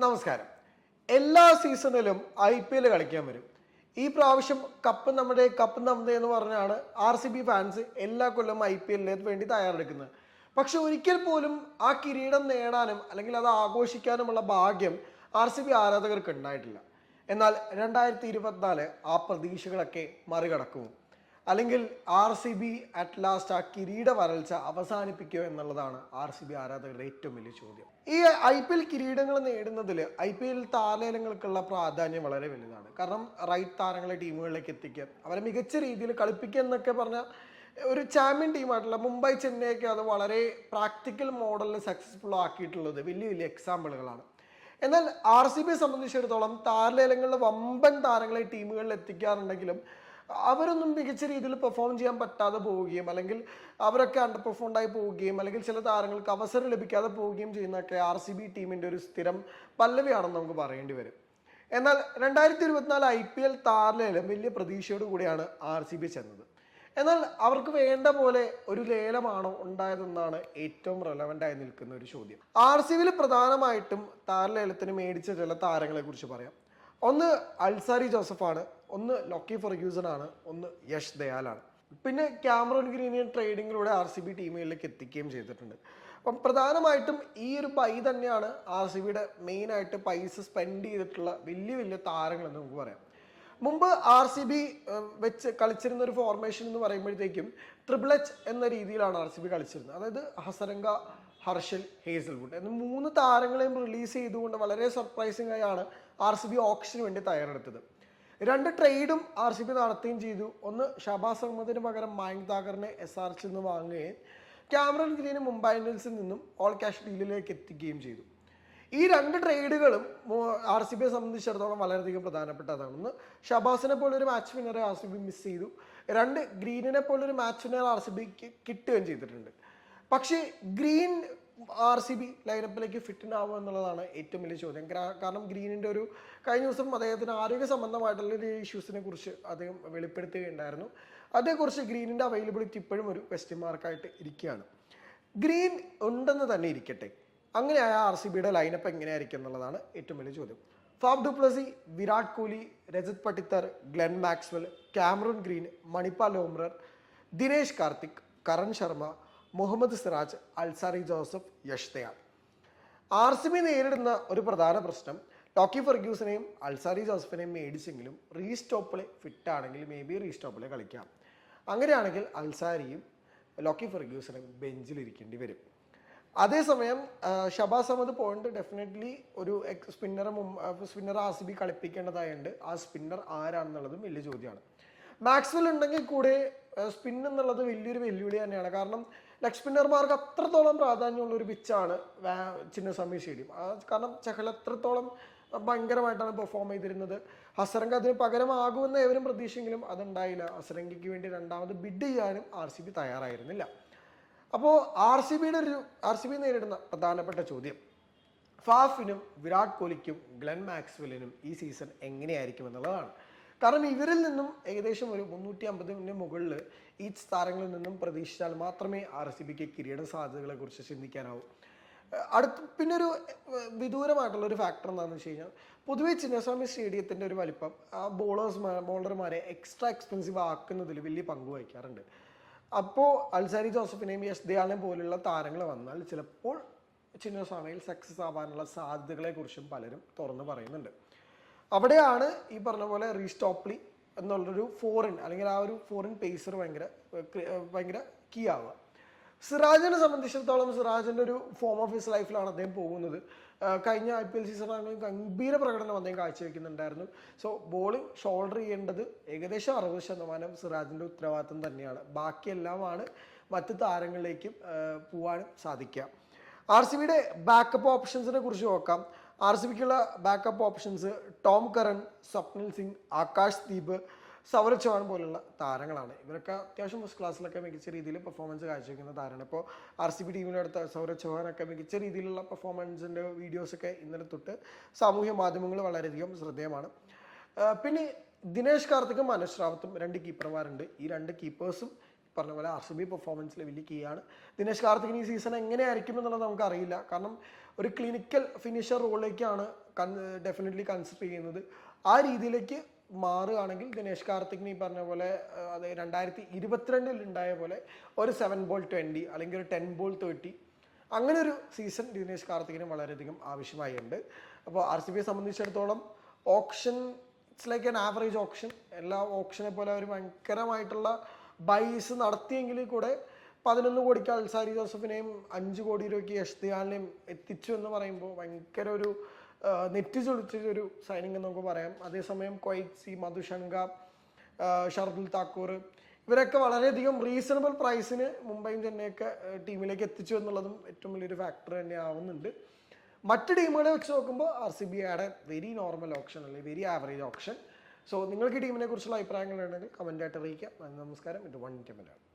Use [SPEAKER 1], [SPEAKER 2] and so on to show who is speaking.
[SPEAKER 1] നമസ്കാരം. എല്ലാ സീസണിലും IPL കളിക്കാൻ വരും. ഈ പ്രാവശ്യം കപ്പ് നമ്മുടെ എന്ന് പറഞ്ഞാണ് RCB ഫാൻസ് എല്ലാ കൊല്ലം IPL വേണ്ടി തയ്യാറെടുക്കുന്നത്. പക്ഷെ ഒരിക്കൽ പോലും ആ കിരീടം നേടാനും അല്ലെങ്കിൽ അത് ആഘോഷിക്കാനുമുള്ള ഭാഗ്യം RCB ആരാധകർക്ക് ഉണ്ടായിട്ടില്ല. എന്നാൽ 2024 ആ പ്രതീക്ഷകളൊക്കെ മറികടക്കും. അല്ലെങ്കിൽ RCB അറ്റ് ലാസ്റ്റ് ആ കിരീട വരൾച്ച അവസാനിപ്പിക്കുക എന്നുള്ളതാണ് RCB ആരാധകരുടെ ഏറ്റവും വലിയ ചോദ്യം. ഈ IPL കിരീടങ്ങൾ നേടുന്നതിൽ IPL താരലേലങ്ങൾക്കുള്ള പ്രാധാന്യം വളരെ വലുതാണ്. കാരണം റൈറ്റ് താരങ്ങളെ ടീമുകളിലേക്ക് എത്തിക്കുക, അവരെ മികച്ച രീതിയിൽ കളിപ്പിക്കുക എന്നൊക്കെ പറഞ്ഞാൽ ഒരു ചാമ്പ്യൻ ടീമായിട്ടുള്ള മുംബൈ ചെന്നൈയൊക്കെ അത് വളരെ പ്രാക്ടിക്കൽ മോഡലിൽ സക്സസ്ഫുൾ ആക്കിയിട്ടുള്ളത് വലിയ വലിയ എക്സാമ്പിളുകളാണ്. എന്നാൽ RCBയെ സംബന്ധിച്ചിടത്തോളം താരലേലങ്ങളിൽ വമ്പൻ താരങ്ങളെ ടീമുകളിൽ എത്തിക്കാറുണ്ടെങ്കിലും അവരൊന്നും മികച്ച രീതിയിൽ പെർഫോം ചെയ്യാൻ പറ്റാതെ പോവുകയും അല്ലെങ്കിൽ അവരൊക്കെ അണ്ടർ പെർഫോംഡായി പോവുകയും അല്ലെങ്കിൽ ചില താരങ്ങൾക്ക് അവസരം ലഭിക്കാതെ പോവുകയും ചെയ്യുന്നതൊക്കെ RCB ടീമിൻ്റെ ഒരു സ്ഥിരം പല്ലവിയാണെന്ന് നമുക്ക് പറയേണ്ടി വരും. എന്നാൽ 2024 IPL താരലേലം വലിയ പ്രതീക്ഷയോട് കൂടിയാണ് RCB ചെന്നത്. എന്നാൽ അവർക്ക് വേണ്ട പോലെ ഒരു ലേലമാണോ ഉണ്ടായതെന്നാണ് ഏറ്റവും റെലവൻ്റ് ആയി നിൽക്കുന്ന ഒരു ചോദ്യം. RCBയിൽ പ്രധാനമായിട്ടും താരലേലത്തിന് മേടിച്ച ചില താരങ്ങളെ കുറിച്ച് പറയാം. ഒന്ന് അൽസാരി ജോസഫാണ്, ഒന്ന് ലോക്കി ഫെർഗ്യൂസൺ ആണ്, ഒന്ന് യഷ് ദയാലാണ്. പിന്നെ ക്യാമറോൺ ഗ്രീനിയൻ ട്രേഡിങ്ങിലൂടെ RCB ടീമുകളിലേക്ക് എത്തിക്കുകയും ചെയ്തിട്ടുണ്ട്. അപ്പം പ്രധാനമായിട്ടും ഈ ഒരു ബൈ തന്നെയാണ് RCBയുടെ മെയിനായിട്ട് പൈസ സ്പെൻഡ് ചെയ്തിട്ടുള്ള വലിയ വലിയ താരങ്ങളെന്ന് നമുക്ക് പറയാം. മുമ്പ് RCB വെച്ച് കളിച്ചിരുന്ന ഒരു ഫോർമേഷൻ എന്ന് പറയുമ്പോഴത്തേക്കും ട്രിപ്പിൾ എച്ച് എന്ന രീതിയിലാണ് RCB കളിച്ചിരുന്നത്. അതായത് ഹസരംഗ, ഹർഷൽ, ഹേസൽവുഡ് എന്ന 3 താരങ്ങളെയും റിലീസ് ചെയ്തുകൊണ്ട് വളരെ സർപ്രൈസിംഗ് ആയാണ് RCB ഓപ്ഷന് വേണ്ടി തയ്യാറെടുത്തത്. 2 ട്രേഡും RCB നടത്തുകയും ചെയ്തു. ഒന്ന് ഷഹബാസ് അഹമ്മദിന് പകരം മയങ്ക് താക്കറിനെ SRH നിന്ന് വാങ്ങുകയും ക്യാമറൺ ഗ്രീനെ മുംബൈ ഇന്ത്യൻസിൽ നിന്നും ഓൾ ക്യാഷ് ഡീലിലേക്ക് എത്തിക്കുകയും ചെയ്തു. ഈ 2 ട്രേഡുകളും RCBയെ സംബന്ധിച്ചിടത്തോളം വളരെയധികം പ്രധാനപ്പെട്ടതാണ്. ഒന്ന് ഷഹബാസിനെ പോലൊരു മാച്ച് വിന്നറെ RCB മിസ് ചെയ്തു. 2 ഗ്രീനിനെ പോലൊരു മാച്ച് വിന്നർ RCBക്ക് കിട്ടുകയും ചെയ്തിട്ടുണ്ട്. പക്ഷേ ഗ്രീൻ RCB ലൈനപ്പിലേക്ക് ഫിറ്റിനാവുക എന്നുള്ളതാണ് ഏറ്റവും വലിയ ചോദ്യം. കാരണം ഗ്രീനിൻ്റെ ഒരു കഴിഞ്ഞ ദിവസം അദ്ദേഹത്തിന് ആരോഗ്യ സംബന്ധമായിട്ടുള്ള ഒരു ഇഷ്യൂസിനെ കുറിച്ച് അദ്ദേഹം വെളിപ്പെടുത്തുകയുണ്ടായിരുന്നു. അതേക്കുറിച്ച് ഗ്രീനിൻ്റെ അവൈലബിലിറ്റി ഇപ്പോഴും ഒരു ക്വസ്റ്റ്യൻ മാർക്കായിട്ട് ഇരിക്കുകയാണ്. ഗ്രീൻ ഉണ്ടെന്ന് തന്നെ ഇരിക്കട്ടെ, അങ്ങനെയായ RCBയുടെ ലൈനപ്പ് എങ്ങനെയായിരിക്കും എന്നുള്ളതാണ് ഏറ്റവും വലിയ ചോദ്യം. Faf du Plessis, Virat Kohli, Rajat Patidar, Glenn Maxwell, Cameron Green, Mahipal Lomror, Dinesh Karthik, Karan Sharma, Mohammed Siraj, Alzarri Joseph, Yash Dayal. RCB നേരിടുന്ന ഒരു പ്രധാന പ്രശ്നം ലോക്കി ഫെർഗ്യൂസനെയും അൽസാരി ജോസഫിനെയും മേടിച്ചെങ്കിലും റീസ്റ്റോപ്പിലെ ഫിറ്റാണെങ്കിൽ മേ ബി റീസ്റ്റോപ്പിലെ കളിക്കാം. അങ്ങനെയാണെങ്കിൽ അൽസാരിയും ലോക്കി ഫെർഗ്യൂസനും ബെഞ്ചിലിരിക്കേണ്ടി വരും. അതേസമയം ഷഹബാസ് അഹമ്മദ് പോയിന്റ് ഡെഫിനറ്റ്ലി ഒരു സ്പിന്നർ RCB കളിപ്പിക്കേണ്ടതായുണ്ട്. ആ സ്പിന്നർ ആരാണെന്നുള്ളതും വലിയ ചോദ്യമാണ്. മാക്സ്വെൽ ഉണ്ടെങ്കിൽ കൂടെ സ്പിൻ എന്നുള്ളത് വലിയൊരു വെല്ലുവിളി തന്നെയാണ്. കാരണം ലെഗ് സ്പിന്നർമാർക്ക് അത്രത്തോളം പ്രാധാന്യമുള്ള ഒരു പിച്ചാണ് ചിന്നസ്വാമി സ്റ്റേഡിയം. കാരണം ചഹൽ അത്രത്തോളം ഭയങ്കരമായിട്ടാണ് പെർഫോം ചെയ്തിരുന്നത്. ഹസരംഗ അതിന് പകരമാകുമെന്ന് ഏവരും പ്രതീക്ഷയെങ്കിലും അതുണ്ടായില്ല. ഹസരംഗയ്ക്ക് വേണ്ടി രണ്ടാമത് ബിഡ് ചെയ്യാനും RCB തയ്യാറായിരുന്നില്ല. അപ്പോൾ RCB നേരിടുന്ന പ്രധാനപ്പെട്ട ചോദ്യം ഫാഫിനും വിരാട് കോഹ്ലിക്കും ഗ്ലെൻ മാക്സ്വെലിനും ഈ സീസൺ എങ്ങനെയായിരിക്കും എന്നുള്ളതാണ്. കാരണം ഇവരിൽ നിന്നും ഏകദേശം ഒരു 350 മുകളിൽ ഈച്ച് താരങ്ങളിൽ നിന്നും പ്രതീക്ഷിച്ചാൽ മാത്രമേ RCBക്ക് കിരീട സാധ്യതകളെ കുറിച്ച് ചിന്തിക്കാനാവൂ. പിന്നെ ഒരു വിദൂരമായിട്ടുള്ളൊരു ഫാക്ടർ എന്താണെന്ന് വെച്ച് കഴിഞ്ഞാൽ പൊതുവെ ചിന്നസ്വാമി സ്റ്റേഡിയത്തിൻ്റെ ഒരു വലിപ്പം ബോളർമാരെ എക്സ്ട്രാ എക്സ്പെൻസീവ് ആക്കുന്നതിൽ വലിയ പങ്ക് വഹിക്കാറുണ്ട്. അപ്പോൾ അൽസാരി ജോസഫിനെയും യഷ് ദയാലിനെയും പോലുള്ള താരങ്ങൾ വന്നാൽ ചിലപ്പോൾ ചിന്നസ്വാമിയിൽ സക്സസ് ആവാനുള്ള സാധ്യതകളെക്കുറിച്ചും പലരും തുറന്ന് പറയുന്നുണ്ട്. അവിടെയാണ് ഈ പറഞ്ഞ പോലെ റീസ്റ്റോപ്ലി എന്നുള്ളൊരു ഫോറിൻ അല്ലെങ്കിൽ ആ ഒരു ഫോറിൻ പേസർ ഭയങ്കര കീ ആവുക. സിറാജിനെ സംബന്ധിച്ചിടത്തോളം സിറാജിൻ്റെ ഒരു ഫോം ഓഫ് ഹിസ് ലൈഫിലാണ് അദ്ദേഹം പോകുന്നത്. കഴിഞ്ഞ IPL സീസണിൽ ഗംഭീര പ്രകടനം അദ്ദേഹം കാഴ്ചവെക്കുന്നുണ്ടായിരുന്നു. സോ ബോളിംഗ് ഷോൾഡർ ചെയ്യേണ്ടത് ഏകദേശം 60% സിറാജിൻ്റെ ഉത്തരവാദിത്തം തന്നെയാണ്. ബാക്കിയെല്ലാമാണ് മറ്റ് താരങ്ങളിലേക്കും പോകാനും സാധിക്കുക. RCBയുടെ ബാക്കപ്പ് ഓപ്ഷൻസിനെ കുറിച്ച് നോക്കാം. RCBക്കുള്ള backup options Tom Curran, Swapnil Singh, Akash Deep, Saurav Chauhan പോലുള്ള താരങ്ങളാണ്. ഇവരൊക്കെ അത്യാവശ്യം ഫസ്റ്റ് ക്ലാസ്സിലൊക്കെ മികച്ച രീതിയിൽ പെർഫോമൻസ് കാഴ്ചവെക്കുന്ന താരമാണ്. ഇപ്പോൾ RCB ടീമിനടുത്ത സൗരവ് ചൗഹാനൊക്കെ മികച്ച രീതിയിലുള്ള പെർഫോമൻസിൻ്റെ വീഡിയോസൊക്കെ ഇന്നലെ തൊട്ട് സാമൂഹ്യ മാധ്യമങ്ങൾ വളരെയധികം ശ്രദ്ധേയമാണ്. പിന്നെ ദിനേശ് കാർത്തിക്കും മനോജ് റാവത്തും 2 കീപ്പർമാരുണ്ട്. ഈ 2 കീപ്പേഴ്സും പറഞ്ഞ പോലെ RCB പെർഫോമൻസിൽ വലിയ കീ ആണ്. ദിനേശ് കാർത്തിക് ഈ സീസൺ എങ്ങനെയായിരിക്കും എന്നുള്ളത് നമുക്കറിയില്ല. കാരണം ഒരു ക്ലിനിക്കൽ ഫിനിഷർ റോളിലേക്കാണ് ഡെഫിനറ്റ്ലി കൺസിഡർ ചെയ്യുന്നത്. ആ രീതിയിലേക്ക് മാറുകയാണെങ്കിൽ ദിനേശ് കാർത്തികിന് ഈ പറഞ്ഞ പോലെ അത് 2022 ഉണ്ടായ പോലെ ഒരു 7 ball 20 അല്ലെങ്കിൽ ഒരു 10 ball 30 അങ്ങനെ ഒരു സീസൺ ദിനേശ് കാർത്തികിന് വളരെയധികം ആവശ്യമായിട്ടുണ്ട്. അപ്പോൾ RCBയെ സംബന്ധിച്ചിടത്തോളം option it's like an average option. എല്ലാ ഓപ്ഷനെ പോലെ ഒരു ഭയങ്കരമായിട്ടുള്ള ബൈസ് നടത്തിയെങ്കിൽ കൂടെ 11 കോടിക്ക് അൽസാരി ജോസഫിനെയും 5 കോടി രൂപയ്ക്ക് യഷ് ദയാലിനെയും എത്തിച്ചു എന്ന് പറയുമ്പോൾ ഭയങ്കര ഒരു നെറ്റ് ചൊളിച്ചൊരു സൈനിങ് എന്ന് നമുക്ക് പറയാം. അതേസമയം ക്വൈറ്റ്സി, മധുശങ്ക, ഷർദുൽ താക്കൂർ ഇവരൊക്കെ വളരെയധികം റീസണബിൾ പ്രൈസിന് മുംബൈയും ചെന്നൈയൊക്കെ ടീമിലേക്ക് എത്തിച്ചു എന്നുള്ളതും ഏറ്റവും വലിയൊരു ഫാക്ടർ തന്നെ ആവുന്നുണ്ട്. മറ്റ് ടീമുകളെ വെച്ച് നോക്കുമ്പോൾ RCB add very normal option അല്ലെങ്കിൽ വെരി ആവറേജ് ഓപ്ഷൻ. സോ നിങ്ങൾക്ക് ഈ ടീമിനെ കുറിച്ചുള്ള അഭിപ്രായങ്ങൾ ഉണ്ടെങ്കിൽ കമൻ്റായിട്ട് അറിയിക്കാം. നമസ്കാരം. ഇത് 1 India മലയാളം.